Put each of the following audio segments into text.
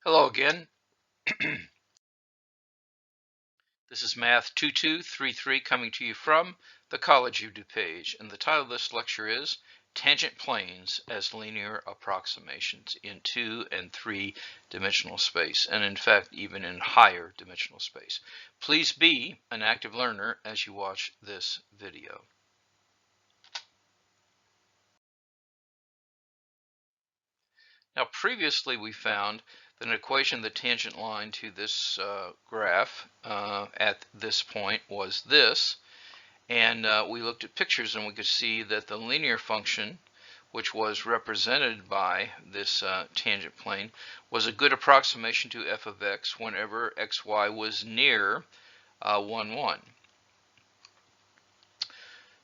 Hello again. This is Math 2233 coming to you from the College of DuPage, and the title of this lecture is Tangent Planes as Linear Approximations in 2- and 3-dimensional space, and in fact even in higher dimensional space. Please be an active learner as you watch this video. Now previously we found that an equation of the tangent line to this graph at this point was this, and we looked at pictures and we could see that the linear function, which was represented by this tangent plane, was a good approximation to f of x whenever xy was near 1, 1.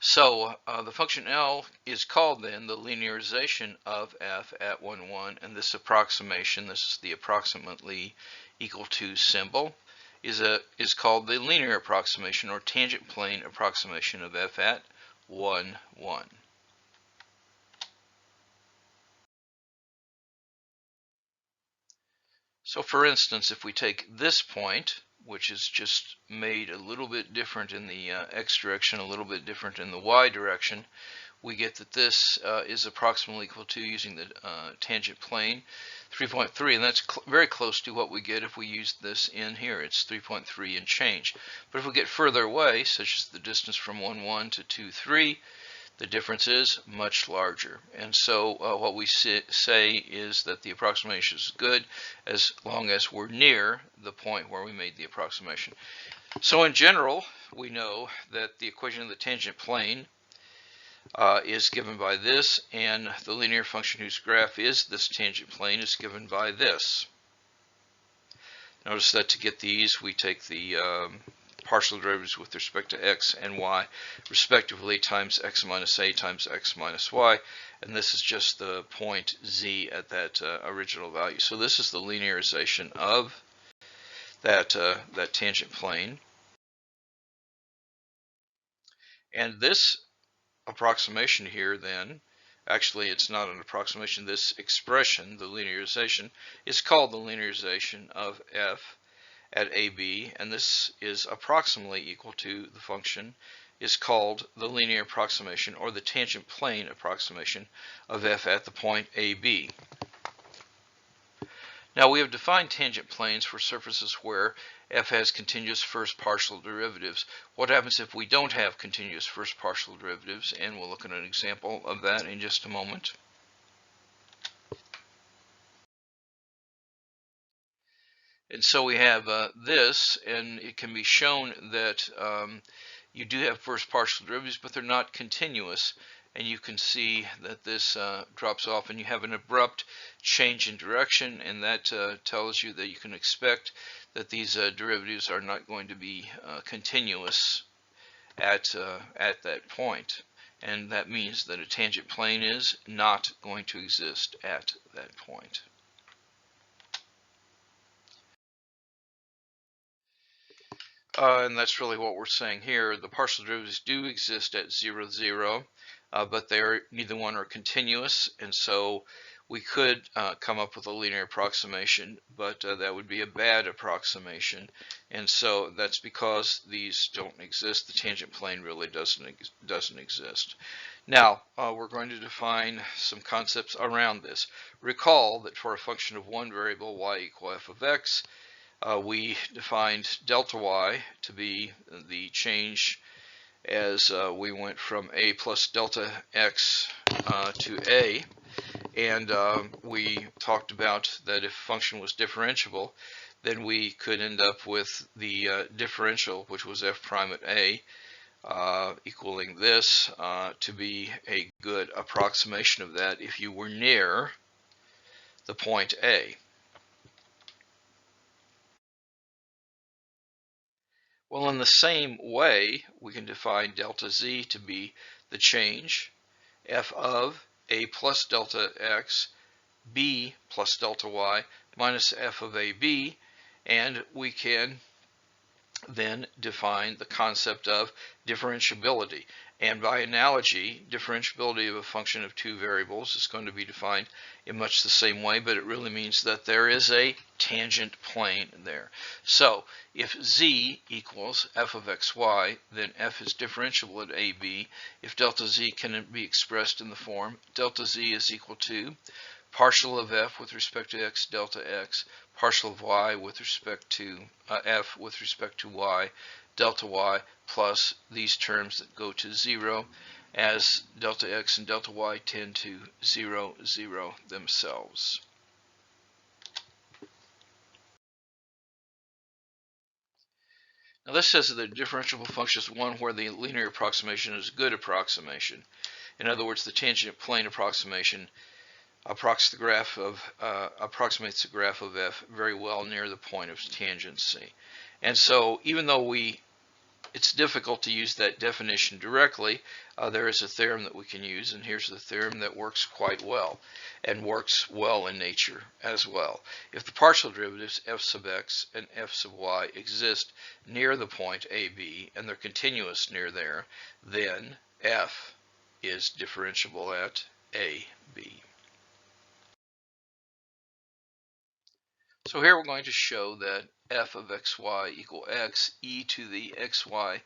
So the function L is called then the linearization of f at 1, 1, and this approximation, this is the approximately equal to symbol, is called the linear approximation or tangent plane approximation of f at 1, 1. So for instance, if we take this point, which is just made a little bit different in the x direction, a little bit different in the y direction, we get that this is approximately equal to, using the tangent plane, 3.3, and that's very close to what we get if we use this in here. It's 3.3 and change. But if we get further away, such as the distance from 1, 1 to 2, 3, the difference is much larger. And so what we say is that the approximation is good as long as we're near the point where we made the approximation. So in general, we know that the equation of the tangent plane is given by this, and the linear function whose graph is this tangent plane is given by this. Notice that to get these, we take the partial derivatives with respect to x and y respectively times x minus a times x minus y, and this is just the point z at that original value. So this is the linearization of that tangent plane, and this approximation here then, actually it's not an approximation, this expression, the linearization, is called the linearization of f at AB, and this is approximately equal to the function, is called the linear approximation or the tangent plane approximation of f at the point AB. Now we have defined tangent planes for surfaces where f has continuous first partial derivatives. What happens if we don't have continuous first partial derivatives? And we'll look at an example of that in just a moment. And so we have this, and it can be shown that you do have first partial derivatives, but they're not continuous. And you can see that this drops off, and you have an abrupt change in direction, and that tells you that you can expect that these derivatives are not going to be continuous at that point. And that means that a tangent plane is not going to exist at that point. And that's really what we're saying here. The partial derivatives do exist at 0, 0, but neither one are continuous, and so we could come up with a linear approximation, but that would be a bad approximation, and so that's because these don't exist. The tangent plane really doesn't exist. Now we're going to define some concepts around this. Recall that for a function of one variable, y equal f of x, we defined delta y to be the change as we went from a plus delta x to a, and we talked about that if a function was differentiable, then we could end up with the differential, which was f prime at a, equaling this to be a good approximation of that if you were near the point a. Well, in the same way, we can define delta z to be the change f of a plus delta x, b plus delta y, minus f of ab, and we can then define the concept of differentiability. And by analogy, differentiability of a function of two variables is going to be defined in much the same way, but it really means that there is a tangent plane there. So if z equals f of xy, then f is differentiable at ab if delta z can be expressed in the form delta z is equal to partial of f with respect to x delta x, partial of y with respect to f with respect to y, delta y, plus these terms that go to 0 as delta x and delta y tend to 0, 0 themselves. Now this says that the differentiable function is one where the linear approximation is a good approximation. In other words, the tangent plane approximation approximates the graph of f very well near the point of tangency. And so even though it's difficult to use that definition directly, there is a theorem that we can use, and here's the theorem that works quite well, and works well in nature as well. If the partial derivatives f sub x and f sub y exist near the point AB, and they're continuous near there, then f is differentiable at AB. So here we're going to show that f of xy equal x e to the xy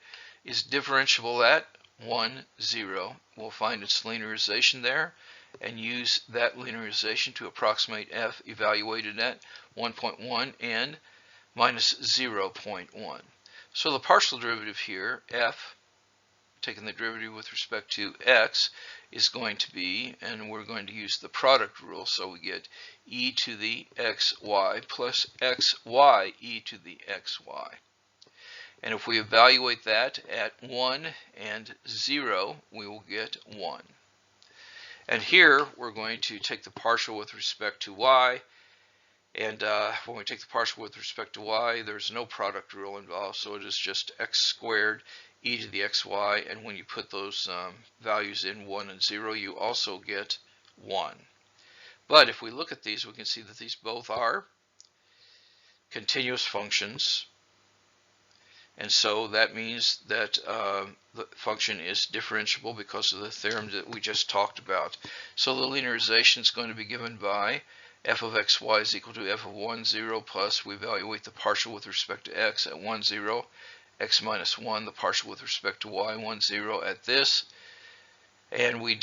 is differentiable at 1, 0. We'll find its linearization there and use that linearization to approximate f evaluated at 1.1 and minus 0.1. So the partial derivative here, f, taking the derivative with respect to x, is going to be, and we're going to use the product rule, so we get e to the xy plus xy e to the xy. And if we evaluate that at 1 and 0, we will get 1. And here we're going to take the partial with respect to y, and when we take the partial with respect to y, there's no product rule involved, so it is just x squared e to the xy, and when you put those values in 1 and 0, you also get 1. But if we look at these, we can see that these both are continuous functions, and so that means that the function is differentiable because of the theorem that we just talked about. So the linearization is going to be given by f of xy is equal to f of 1, 0 plus, we evaluate the partial with respect to x at 1, 0, x minus 1, the partial with respect to y, 1, 0 at this, and we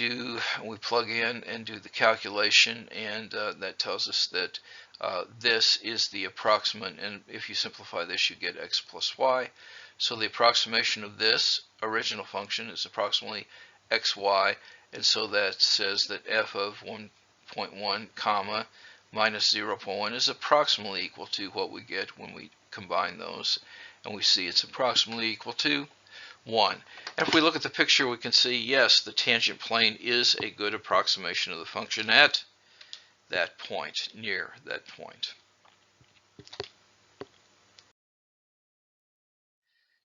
plug in and do the calculation, and that tells us that this is the approximate, and if you simplify this you get x plus y. So the approximation of this original function is approximately xy, and so that says that f of 1.1 comma minus 0.1 is approximately equal to what we get when we combine those, and we see it's approximately equal to 1. And if we look at the picture, we can see, yes, the tangent plane is a good approximation of the function at that point, near that point.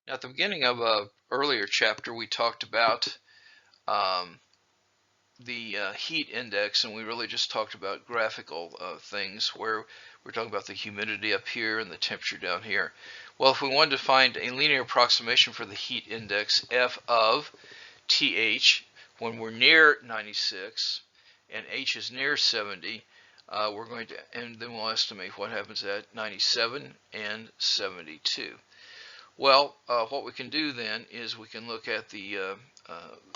Now, at the beginning of an earlier chapter, we talked about the heat index, and we really just talked about graphical things where we're talking about the humidity up here and the temperature down here. Well, if we wanted to find a linear approximation for the heat index f of th when we're near 96 and h is near 70, we're going to, and then we'll estimate what happens at 97 and 72. Well, what we can do then is we can look at the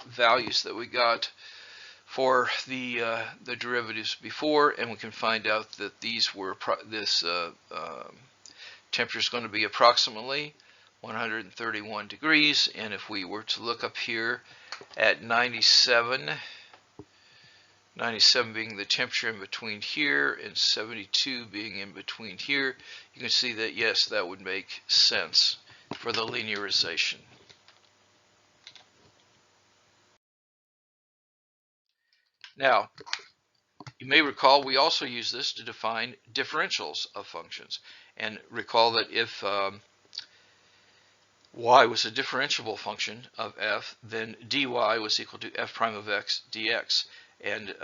values that we got for the derivatives before, and we can find out that these were this temperature is going to be approximately 131 degrees, and if we were to look up here at 97 being the temperature in between here and 72 being in between here, you can see that yes, that would make sense for the linearization. Now, you may recall we also use this to define differentials of functions. And recall that if y was a differentiable function of f, then dy was equal to f prime of x dx. And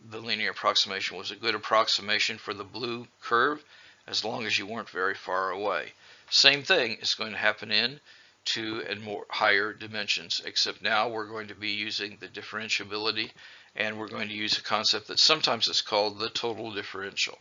the linear approximation was a good approximation for the blue curve as long as you weren't very far away. Same thing is going to happen in 2 and more higher dimensions, except now we're going to be using the differentiability, and we're going to use a concept that sometimes is called the total differential.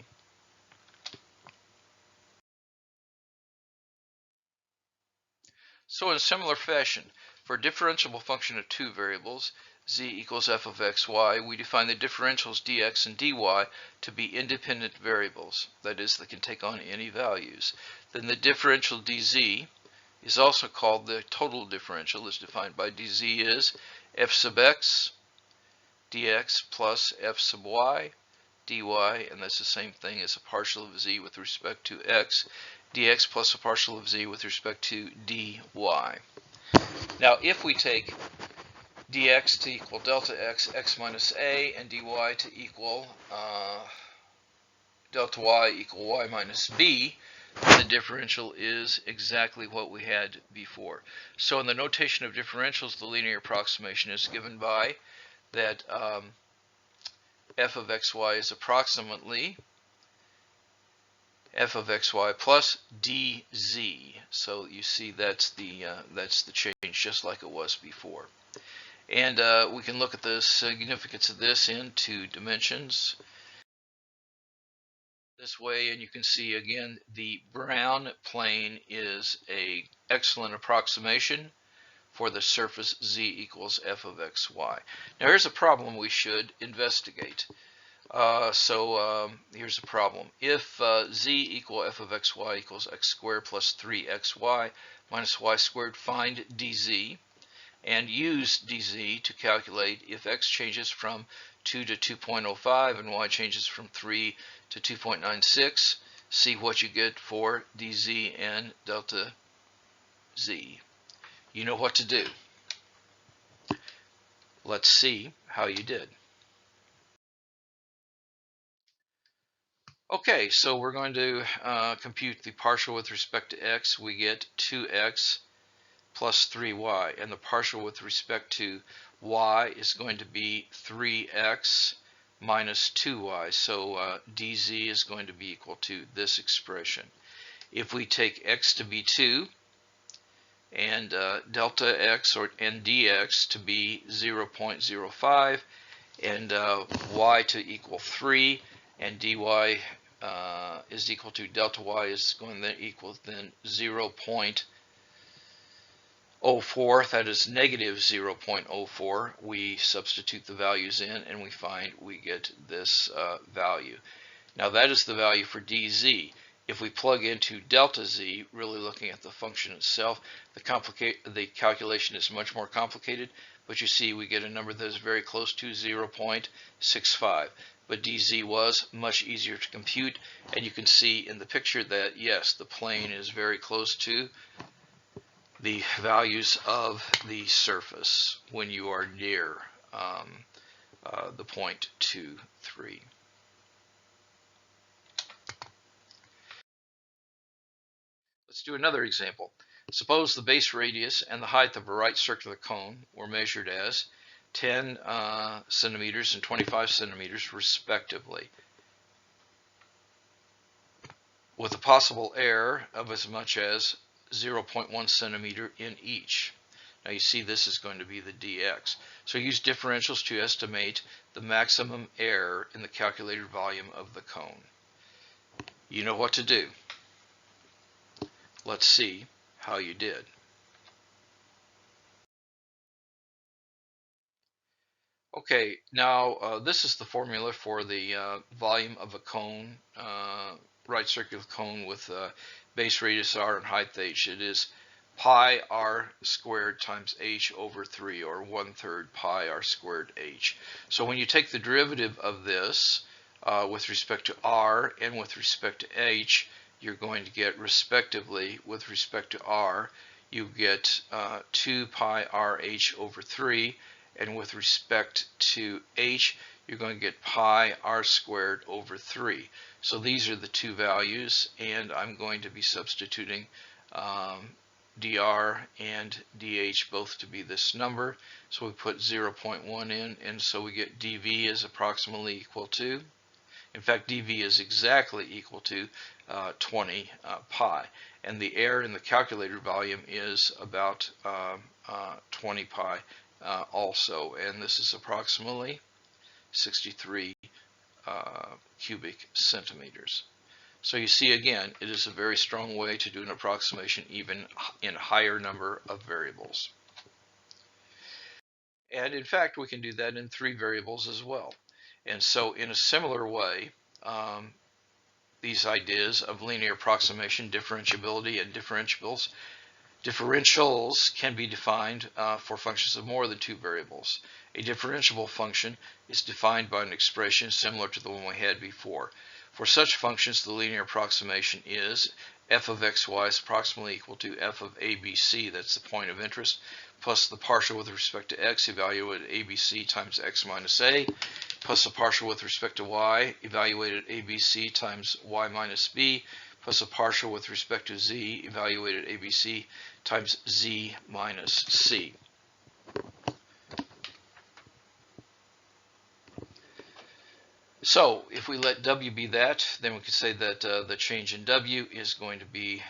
So in a similar fashion, for a differentiable function of two variables, z equals f of x, y, we define the differentials dx and dy to be independent variables, that is, they can take on any values. Then the differential dz is also called the total differential, as defined by dz is f sub x dx plus f sub y dy, and that's the same thing as a partial of z with respect to x, dx plus a partial of z with respect to dy. Now, if we take dx to equal delta x, x minus a, and dy to equal delta y equal y minus b, the differential is exactly what we had before. So in the notation of differentials, the linear approximation is given by that f of xy is approximately f of xy plus dz. So you see that's the change, just like it was before. And we can look at the significance of this in 2 dimensions this way, and you can see again the brown plane is an excellent approximation for the surface z equals f of xy. Now here's a problem we should investigate. Here's a problem. If z equal f of xy equals x squared plus 3xy minus y squared, find dz, and use dz to calculate if x changes from 2 to 2.05 and y changes from 3 to 2.96. See what you get for dz and delta z. You know what to do. Let's see how you did. Okay, so we're going to compute the partial with respect to x. We get 2x plus 3y, and the partial with respect to y is going to be 3x minus 2y. So dz is going to be equal to this expression. If we take x to be 2 and delta x and dx to be 0.05 and y to equal 3 and dy is equal to delta y is going to equal then 0.04, that is negative 0.04. We substitute the values in and we find we get this value. Now that is the value for dz. If we plug into delta z, really looking at the function itself, the calculation is much more complicated, but you see we get a number that is very close to 0.65. But dz was much easier to compute, and you can see in the picture that yes, the plane is very close to the values of the surface when you are near the point 2, 3. Let's do another example. Suppose the base radius and the height of a right circular cone were measured as 10 centimeters and 25 centimeters respectively, with a possible error of as much as 0.1 centimeter in each. Now you see this is going to be the dx. So use differentials to estimate the maximum error in the calculated volume of the cone. You know what to do. Let's see how you did. Okay, now this is the formula for the volume of a cone, right circular cone with base radius r and height h. It is pi r squared times h over 3, or 1/3 pi r squared h. So when you take the derivative of this with respect to r and with respect to h, you're going to get, respectively, with respect to r, you get 2 pi r h over 3, and with respect to h, you're going to get pi r squared over 3. So these are the two values, and I'm going to be substituting dr and dh both to be this number. So we put 0.1 in, and so we get dv is approximately equal to, In fact, dV is exactly equal to 20 pi. And the air in the calculated volume is about 20 pi also. And this is approximately 63 cubic centimeters. So you see, again, it is a very strong way to do an approximation even in a higher number of variables. And in fact, we can do that in 3 variables as well. And so in a similar way, these ideas of linear approximation, differentiability, and differentials can be defined for functions of more than 2 variables. A differentiable function is defined by an expression similar to the one we had before. For such functions, the linear approximation is f of xy is approximately equal to f of abc, that's the point of interest, plus the partial with respect to x evaluated abc times x minus a, plus the partial with respect to y evaluated abc times y minus b, plus a partial with respect to z evaluated abc times z minus c. So if we let w be that, then we can say that the change in w is going to be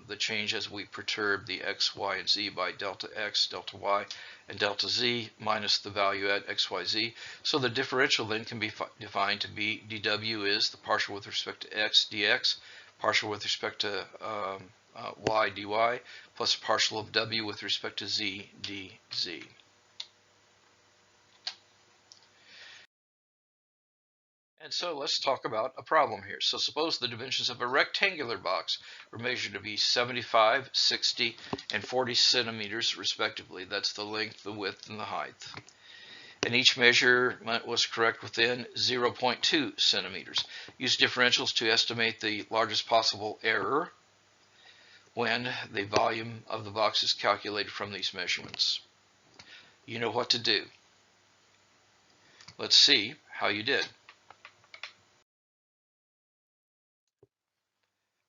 the change as we perturb the x, y, and z by delta x, delta y, and delta z minus the value at x, y, z. So the differential then can be defined to be dw is the partial with respect to x dx, partial with respect to y dy, plus a partial of w with respect to z dz. And so let's talk about a problem here. So suppose the dimensions of a rectangular box were measured to be 75, 60, and 40 centimeters respectively. That's the length, the width, and the height. And each measurement was correct within 0.2 centimeters. Use differentials to estimate the largest possible error when the volume of the box is calculated from these measurements. You know what to do. Let's see how you did.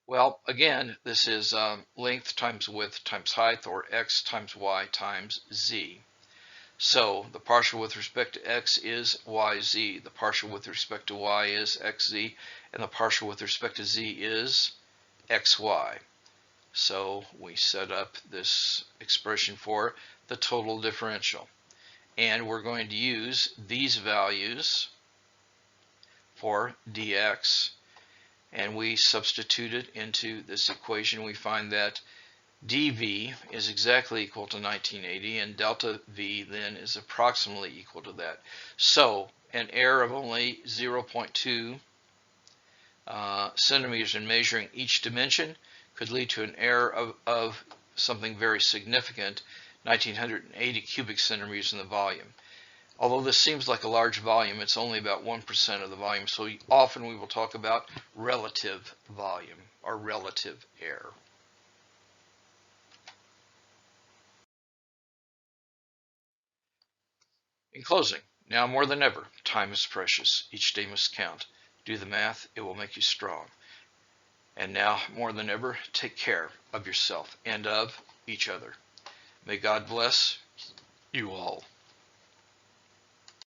Well, again, this is length times width times height, or x times y times z. So the partial with respect to x is yz, the partial with respect to y is xz, and the partial with respect to z is xy. So we set up this expression for the total differential. And we're going to use these values for dx, and we substitute it into this equation. We find that dv is exactly equal to 1980, and delta v then is approximately equal to that. So an error of only 0.2 centimeters in measuring each dimension could lead to an error of something very significant, 1980 cubic centimeters in the volume. Although this seems like a large volume, it's only about 1% of the volume, so often we will talk about relative volume or relative error. In closing, now more than ever, time is precious. Each day must count. Do the math, it will make you strong. And now, more than ever, take care of yourself and of each other. May God bless you all.